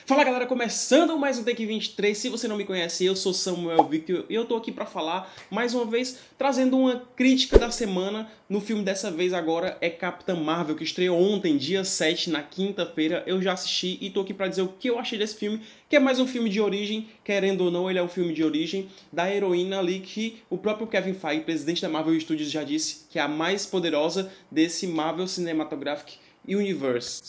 Fala galera, começando mais um Take 23, se você não me conhece, eu sou Samuel Victor e eu tô aqui pra falar, mais uma vez, trazendo uma crítica da semana. No filme dessa vez agora é Capitã Marvel, que estreou ontem, dia 7, na quinta-feira. Eu já assisti e tô aqui pra dizer o que eu achei desse filme, que é mais um filme de origem, querendo ou não, ele é um filme de origem da heroína ali que o próprio Kevin Feige, presidente da Marvel Studios, já disse que é a mais poderosa desse Marvel Cinematographic Universe,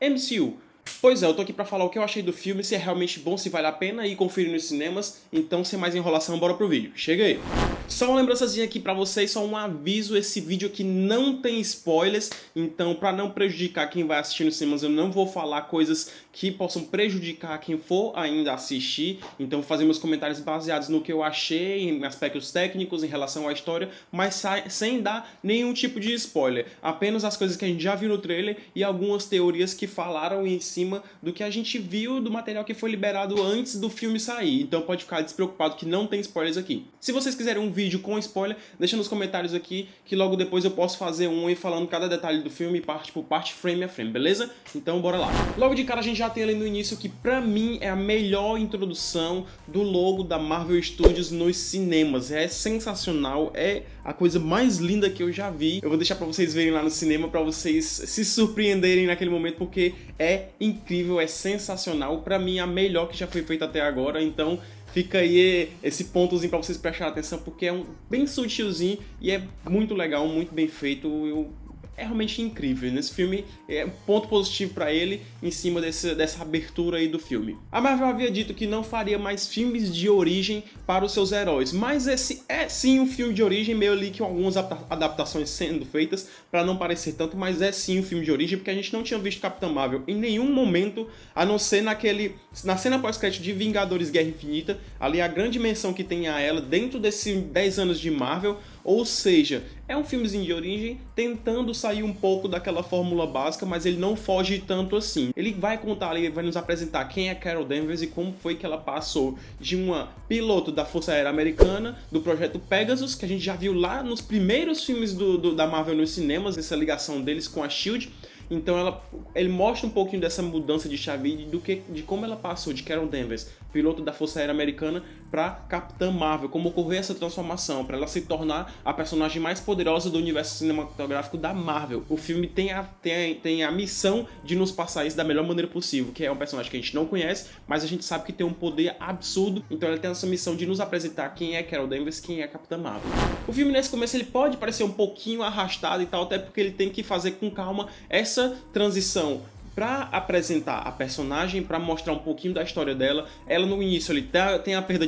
MCU. Pois é, eu tô aqui pra falar o que eu achei do filme, se é realmente bom, se vale a pena ir conferir nos cinemas. Então, sem mais enrolação, bora pro vídeo. Chega aí! Só uma lembrançazinha aqui pra vocês, só um aviso, esse vídeo aqui não tem spoilers, então pra não prejudicar quem vai assistir nos cinemas, eu não vou falar coisas que possam prejudicar quem for ainda assistir. Então vou fazer meus comentários baseados no que eu achei, em aspectos técnicos, em relação à história, mas sem dar nenhum tipo de spoiler. Apenas as coisas que a gente já viu no trailer e algumas teorias que falaram em cima do que a gente viu do material que foi liberado antes do filme sair. Então pode ficar despreocupado que não tem spoilers aqui. Se vocês quiserem um vídeo com spoiler, deixa nos comentários aqui que logo depois eu posso fazer um e falando cada detalhe do filme, parte por parte, frame a frame, beleza? Então bora lá. Logo de cara a gente já tem ali no início que pra mim é a melhor introdução do logo da Marvel Studios nos cinemas. É sensacional, é a coisa mais linda que eu já vi. Eu vou deixar pra vocês verem lá no cinema, pra vocês se surpreenderem naquele momento, porque é incrível, é sensacional. Pra mim, a melhor que já foi feita até agora. Então, fica aí esse pontozinho pra vocês prestarem atenção, porque é bem sutilzinho e é muito legal, muito bem feito. É realmente incrível. Nesse filme, é um ponto positivo pra ele em cima dessa abertura aí do filme. A Marvel havia dito que não faria mais filmes de origem para os seus heróis, mas esse é sim um filme de origem, meio ali que com algumas adaptações sendo feitas para não parecer tanto, mas é sim um filme de origem, porque a gente não tinha visto Capitã Marvel em nenhum momento, a não ser na cena pós-crédito de Vingadores Guerra Infinita, ali a grande menção que tem a ela dentro desses 10 anos de Marvel. Ou seja, é um filmezinho de origem tentando sair um pouco daquela fórmula básica, mas ele não foge tanto assim. Ele vai contar ali, vai nos apresentar quem é Carol Danvers e como foi que ela passou de uma piloto da Força Aérea Americana, do projeto Pegasus, que a gente já viu lá nos primeiros filmes da Marvel nos cinemas, essa ligação deles com a SHIELD. Então ele mostra um pouquinho dessa mudança de chave de como ela passou de Carol Danvers, piloto da Força Aérea Americana, para Capitã Marvel, como ocorreu essa transformação, para ela se tornar a personagem mais poderosa do universo cinematográfico da Marvel. O filme tem a missão de nos passar isso da melhor maneira possível, que é um personagem que a gente não conhece, mas a gente sabe que tem um poder absurdo, então ele tem essa missão de nos apresentar quem é Carol Danvers, quem é Capitã Marvel. O filme nesse começo ele pode parecer um pouquinho arrastado e tal, até porque ele tem que fazer com calma essa transição para apresentar a personagem, para mostrar um pouquinho da história dela. Ela no início ali tem a perda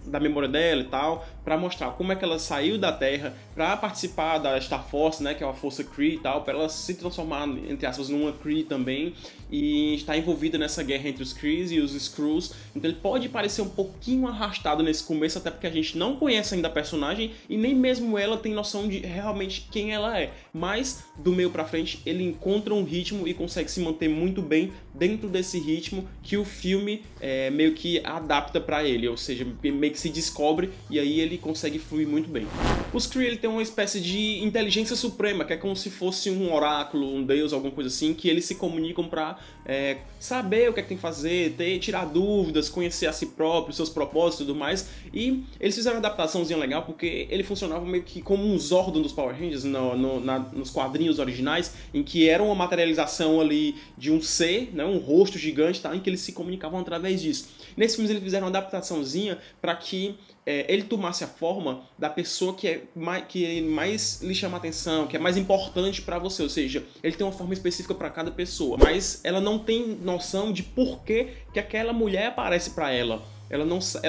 da memória dela e tal, para mostrar como é que ela saiu da Terra para participar da Star Force, né, que é uma força Kree e tal, para ela se transformar, entre aspas, numa Kree também, e estar envolvida nessa guerra entre os Krees e os Skrulls. Então ele pode parecer um pouquinho arrastado nesse começo, até porque a gente não conhece ainda a personagem e nem mesmo ela tem noção de realmente quem ela é. Mas do meio pra frente ele encontra um ritmo e consegue se manter muito bem dentro desse ritmo que o filme meio que adapta pra ele, ou seja, meio que se descobre e aí ele consegue fluir muito bem. Os Kree ele tem uma espécie de inteligência suprema, que é como se fosse um oráculo, um deus, alguma coisa assim, que eles se comunicam pra saber o que é que tem que fazer, tirar dúvidas, conhecer a si próprio, seus propósitos e tudo mais. E eles fizeram uma adaptaçãozinha legal, porque ele funcionava meio que como um Zordon dos Power Rangers nos quadrinhos originais, em que era uma materialização ali de um ser, né, um rosto gigante, tá, em que eles se comunicavam através disso. Nesse filme eles fizeram uma adaptaçãozinha para que ele tomasse a forma da pessoa que mais lhe chama a atenção, que é mais importante para você, ou seja, ele tem uma forma específica para cada pessoa, mas ela não tem noção de por que aquela mulher aparece para ela. Ela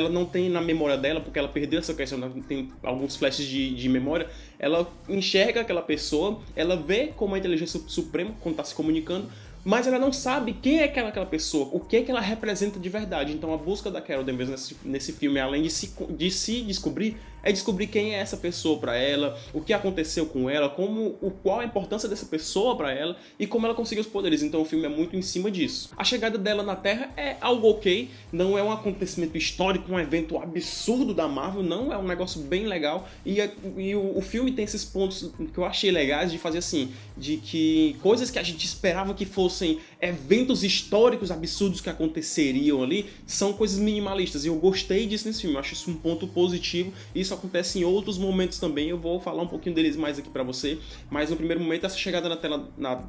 não tem na memória dela, porque ela perdeu essa questão, tem alguns flashes de memória. Ela enxerga aquela pessoa, ela vê como a inteligência suprema quando está se comunicando, mas ela não sabe quem é aquela pessoa, o que é que ela representa de verdade. Então a busca da Carol Danvers nesse filme, além de se descobrir, é descobrir quem é essa pessoa para ela, o que aconteceu com ela, qual a importância dessa pessoa para ela e como ela conseguiu os poderes. Então o filme é muito em cima disso. A chegada dela na Terra é algo ok, não é um acontecimento histórico, um evento absurdo da Marvel, não, é um negócio bem legal. E o filme tem esses pontos que eu achei legais de fazer assim, de que coisas que a gente esperava que fossem eventos históricos absurdos que aconteceriam ali, são coisas minimalistas. E eu gostei disso nesse filme, eu acho isso um ponto positivo. Isso acontece em outros momentos também, eu vou falar um pouquinho deles mais aqui pra você. Mas no primeiro momento, essa chegada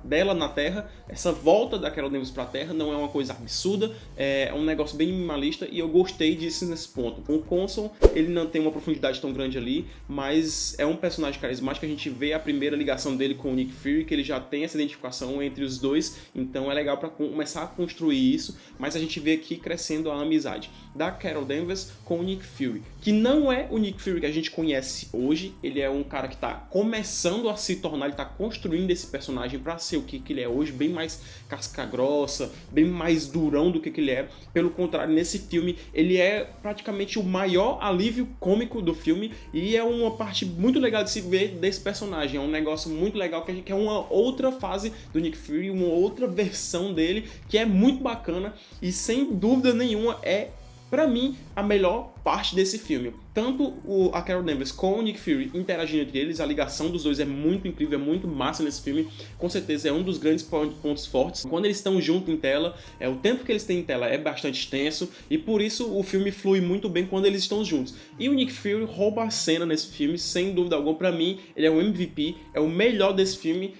dela na Terra, essa volta da Carol Danvers pra Terra, não é uma coisa absurda, é um negócio bem minimalista e eu gostei disso nesse ponto. O Coulson, ele não tem uma profundidade tão grande ali, mas é um personagem carismático, a gente vê a primeira ligação dele com o Nick Fury, que ele já tem essa identificação entre os dois, então é legal pra começar a construir isso, mas a gente vê aqui crescendo a amizade da Carol Danvers com o Nick Fury, que não é o Nick Fury que a gente conhece hoje, ele é um cara que tá começando a se tornar, ele tá construindo esse personagem pra ser o que ele é hoje, bem mais casca grossa, bem mais durão do que ele é. Pelo contrário, nesse filme ele é praticamente o maior alívio cômico do filme e é uma parte muito legal de se ver desse personagem, é um negócio muito legal que é uma outra fase do Nick Fury, uma outra versão dele que é muito bacana e sem dúvida nenhuma é, pra mim, a melhor parte desse filme. Tanto a Carol Danvers com o Nick Fury interagindo entre eles, a ligação dos dois é muito incrível, é muito massa nesse filme. Com certeza é um dos grandes pontos fortes. Quando eles estão juntos em tela, o tempo que eles têm em tela é bastante extenso e por isso o filme flui muito bem quando eles estão juntos. E o Nick Fury rouba a cena nesse filme, sem dúvida alguma. Pra mim, ele é o MVP, é o melhor desse filme.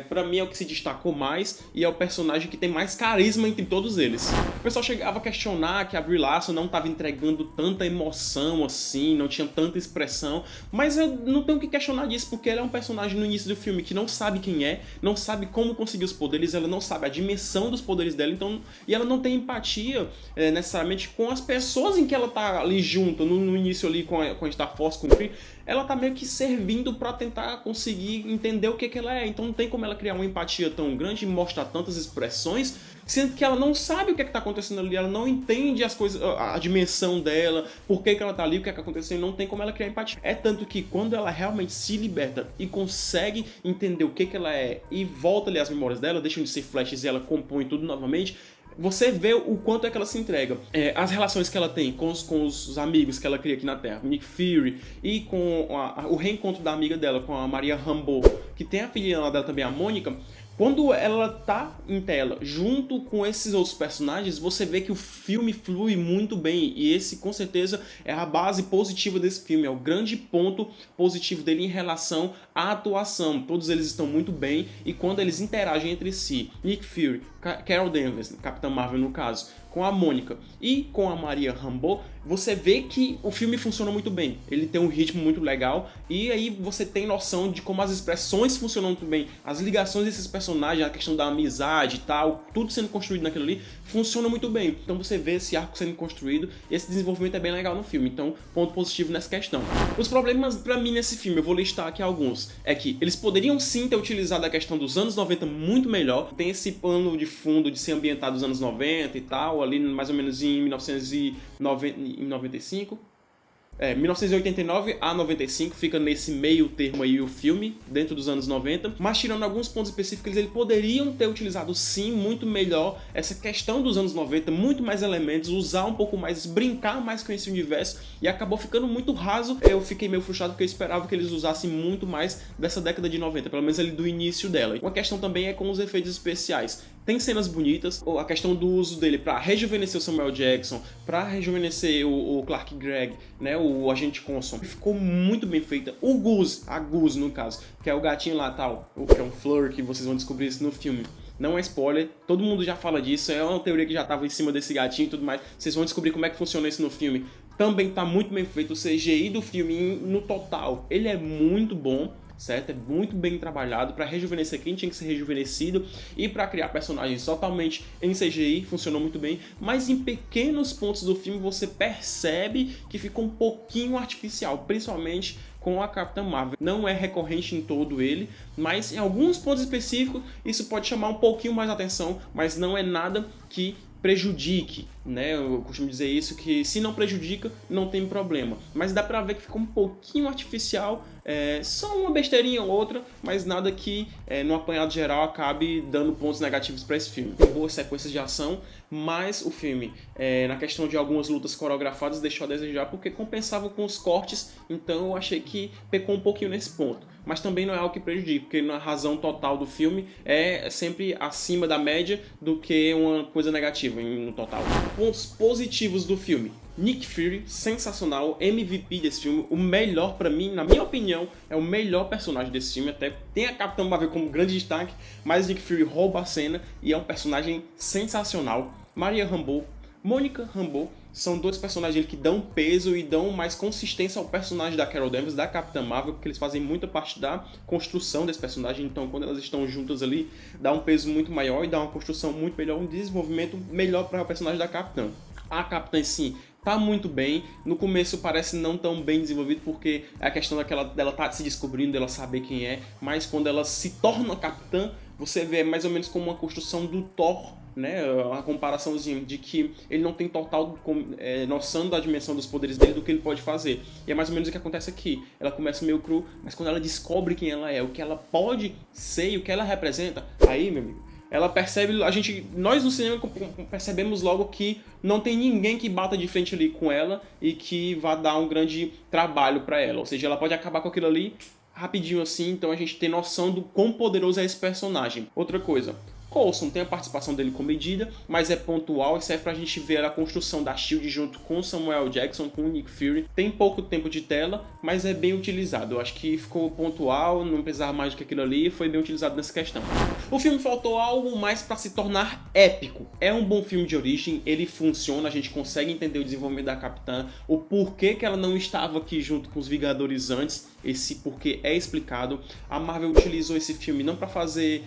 Pra mim é o que se destacou mais e é o personagem que tem mais carisma entre todos eles. O pessoal chegava a questionar que a Brie Larson não estava entregando tanta emoção assim, não tinha tanta expressão, mas eu não tenho que questionar disso, porque ela é um personagem no início do filme que não sabe quem é, não sabe como conseguir os poderes, ela não sabe a dimensão dos poderes dela, então, e ela não tem empatia necessariamente com as pessoas em que ela tá ali junto, no início ali com a Star Force, com o Kree, ela tá meio que servindo pra tentar conseguir entender o que ela é, então não tem como ela criar uma empatia tão grande e mostrar tantas expressões, sendo que ela não sabe o que tá acontecendo ali, ela não entende as coisas, a dimensão dela, por que ela tá ali, o que aconteceu, não tem como ela criar empatia. É tanto que quando ela realmente se liberta e consegue entender o que ela é e volta ali as memórias dela, deixam de ser flashes e ela compõe tudo novamente, você vê o quanto é que ela se entrega. As relações que ela tem com os amigos que ela cria aqui na Terra, Nick Fury, e com o reencontro da amiga dela, com a Maria Rambeau, que tem a filha dela também, a Mônica. Quando ela tá em tela junto com esses outros personagens, você vê que o filme flui muito bem e esse com certeza é a base positiva desse filme, é o grande ponto positivo dele em relação à atuação. Todos eles estão muito bem e quando eles interagem entre si, Nick Fury, Carol Danvers, Capitã Marvel no caso, com a Mônica e com a Maria Rambeau, você vê que o filme funciona muito bem. Ele tem um ritmo muito legal e aí você tem noção de como as expressões funcionam muito bem. As ligações desses personagens, a questão da amizade e tal, tudo sendo construído naquilo ali, funciona muito bem. Então você vê esse arco sendo construído e esse desenvolvimento é bem legal no filme. Então, ponto positivo nessa questão. Os problemas pra mim nesse filme, eu vou listar aqui alguns, é que eles poderiam sim ter utilizado a questão dos anos 90 muito melhor. Tem esse pano de fundo de ser ambientado nos anos 90 e tal, ali mais ou menos em 1995. 1989 a 95, fica nesse meio termo aí o filme, dentro dos anos 90, mas tirando alguns pontos específicos, eles poderiam ter utilizado sim muito melhor essa questão dos anos 90, muito mais elementos, usar um pouco mais, brincar mais com esse universo, e acabou ficando muito raso. Eu fiquei meio frustrado porque eu esperava que eles usassem muito mais dessa década de 90, pelo menos ali do início dela. Uma questão também é com os efeitos especiais. Tem cenas bonitas, a questão do uso dele para rejuvenescer o Samuel Jackson, para rejuvenescer o Clark Gregg, né, o agente Coulson, ficou muito bem feita. O Goose, a Goose no caso, que é o gatinho lá tal, que é um Fleur, que vocês vão descobrir isso no filme. Não é spoiler, todo mundo já fala disso, é uma teoria que já estava em cima desse gatinho e tudo mais. Vocês vão descobrir como é que funciona isso no filme. Também está muito bem feito, o CGI do filme no total, ele é muito bom. Certo? É muito bem trabalhado para rejuvenescer quem tinha que ser rejuvenescido e para criar personagens totalmente em CGI, funcionou muito bem, mas em pequenos pontos do filme você percebe que ficou um pouquinho artificial, principalmente com a Capitã Marvel. Não é recorrente em todo ele, mas em alguns pontos específicos isso pode chamar um pouquinho mais atenção, mas não é nada que prejudique, né? Eu costumo dizer isso, que se não prejudica, não tem problema. Mas dá pra ver que ficou um pouquinho artificial, só uma besteirinha ou outra, mas nada que, no apanhado geral, acabe dando pontos negativos para esse filme. Tem boas sequências de ação, mas o filme, na questão de algumas lutas coreografadas, deixou a desejar porque compensava com os cortes, então eu achei que pecou um pouquinho nesse ponto. mas também não é algo que prejudica, porque a razão total do filme é sempre acima da média do que uma coisa negativa no total. Pontos positivos do filme. Nick Fury, sensacional, MVP desse filme, o melhor pra mim, na minha opinião, é o melhor personagem desse filme, até tem a Capitã Marvel como grande destaque, mas Nick Fury rouba a cena e é um personagem sensacional. Maria Rambeau, Monica Rambeau, são dois personagens que dão peso e dão mais consistência ao personagem da Carol Danvers, da Capitã Marvel, porque eles fazem muita parte da construção desse personagem, então quando elas estão juntas ali, dá um peso muito maior e dá uma construção muito melhor, um desenvolvimento melhor para o personagem da Capitã. A Capitã, sim, tá muito bem, no começo parece não tão bem desenvolvido porque é a questão dela tá se descobrindo, dela saber quem é, mas quando ela se torna Capitã, você vê mais ou menos como uma construção do Thor, né, uma comparaçãozinha de que ele não tem total noção da dimensão dos poderes dele, do que ele pode fazer. E é mais ou menos o que acontece aqui. Ela começa meio cru, mas quando ela descobre quem ela é, o que ela pode ser e o que ela representa, aí, meu amigo, ela percebe, nós no cinema percebemos logo que não tem ninguém que bata de frente ali com ela e que vá dar um grande trabalho pra ela. Ou seja, ela pode acabar com aquilo ali rapidinho assim, então a gente tem noção do quão poderoso é esse personagem. Outra coisa, Coulson tem a participação dele comedida, mas é pontual e serve pra gente ver a construção da SHIELD junto com Samuel Jackson, com o Nick Fury. Tem pouco tempo de tela, mas é bem utilizado. Eu acho que ficou pontual, não precisava mais do que aquilo ali, foi bem utilizado nessa questão. O filme faltou algo mais pra se tornar épico. É um bom filme de origem, ele funciona, a gente consegue entender o desenvolvimento da Capitã, o porquê que ela não estava aqui junto com os Vingadores antes, esse porquê é explicado. A Marvel utilizou esse filme não pra fazer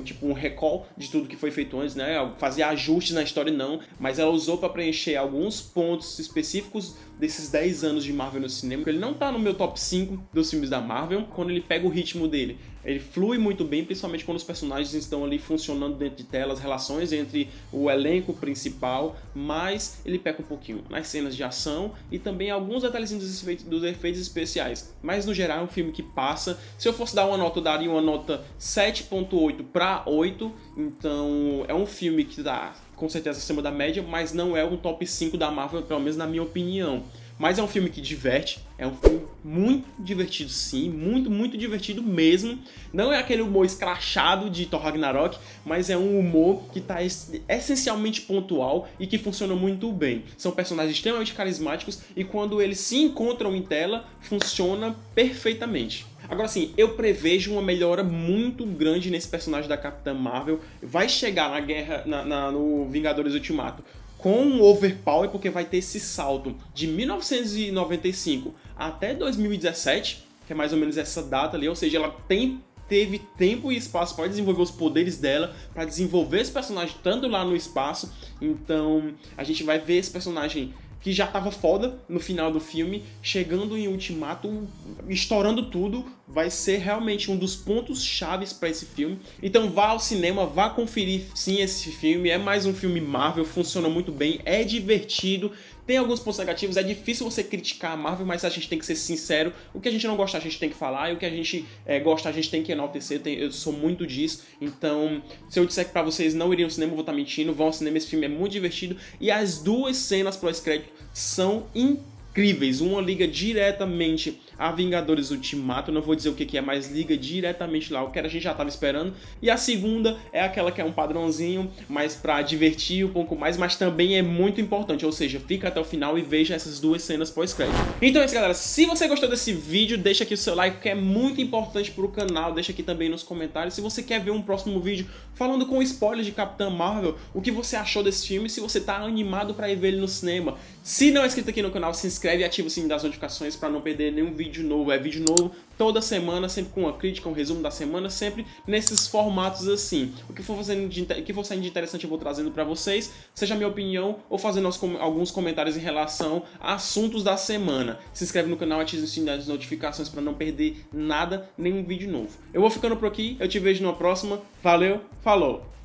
tipo um recall de tudo que foi feito antes, né? Fazer ajustes na história não, mas ela usou para preencher alguns pontos específicos desses 10 anos de Marvel no cinema. Ele não tá no meu top 5 dos filmes da Marvel, quando ele pega o ritmo dele. Ele flui muito bem, principalmente quando os personagens estão ali funcionando dentro de tela, as relações entre o elenco principal, mas ele peca um pouquinho nas cenas de ação e também alguns detalhezinhos dos efeitos especiais. Mas no geral é um filme que passa. Se eu fosse dar uma nota, eu daria uma nota 7.8 para 8, então é um filme que dá com certeza acima da média, mas não é um top 5 da Marvel, pelo menos na minha opinião. Mas é um filme que diverte, é um filme muito divertido sim, muito divertido mesmo. Não é aquele humor escrachado de Thor Ragnarok, mas é um humor que está essencialmente pontual e que funciona muito bem. São personagens extremamente carismáticos e quando eles se encontram em tela, funciona perfeitamente. Agora sim, eu prevejo uma melhora muito grande nesse personagem da Capitã Marvel. Vai chegar na guerra, no Vingadores Ultimato com um overpower, porque vai ter esse salto de 1995 até 2017, que é mais ou menos essa data ali, ou seja, ela teve tempo e espaço para desenvolver os poderes dela, para desenvolver esse personagem tanto lá no espaço. Então a gente vai ver esse personagem que já tava foda no final do filme, chegando em Ultimato, estourando tudo, vai ser realmente um dos pontos chaves para esse filme. Então vá ao cinema, vá conferir sim esse filme, é mais um filme Marvel, funciona muito bem, é divertido, tem alguns pontos negativos, é difícil você criticar a Marvel, mas a gente tem que ser sincero, o que a gente não gosta a gente tem que falar, e o que a gente gosta a gente tem que enaltecer, eu sou muito disso. Então se eu disser que pra vocês não iriam ao cinema, eu vou estar mentindo, vão ao cinema, esse filme é muito divertido, e as duas cenas pós-crédito são incríveis. Uma liga diretamente a Vingadores Ultimato, não vou dizer o que é, mas liga diretamente lá o que a gente já estava esperando. E a segunda é aquela que é um padrãozinho, mais para divertir um pouco mais, mas também é muito importante, ou seja, fica até o final e veja essas duas cenas pós-crédito. Então é isso, galera, se você gostou desse vídeo, deixa aqui o seu like, que é muito importante pro canal, deixa aqui também nos comentários. Se você quer ver um próximo vídeo falando com spoilers de Capitã Marvel, o que você achou desse filme, se você tá animado para ir ver ele no cinema. Se não é inscrito aqui no canal, se inscreve e ativa o sininho das notificações para não perder nenhum vídeo novo. É vídeo novo toda semana, sempre com uma crítica, um resumo da semana, sempre nesses formatos assim. O que for saindo de interessante eu vou trazendo para vocês, seja a minha opinião ou fazendo alguns comentários em relação a assuntos da semana. Se inscreve no canal, ativa o sininho das notificações para não perder nada, nenhum vídeo novo. Eu vou ficando por aqui, eu te vejo numa próxima. Valeu, falou!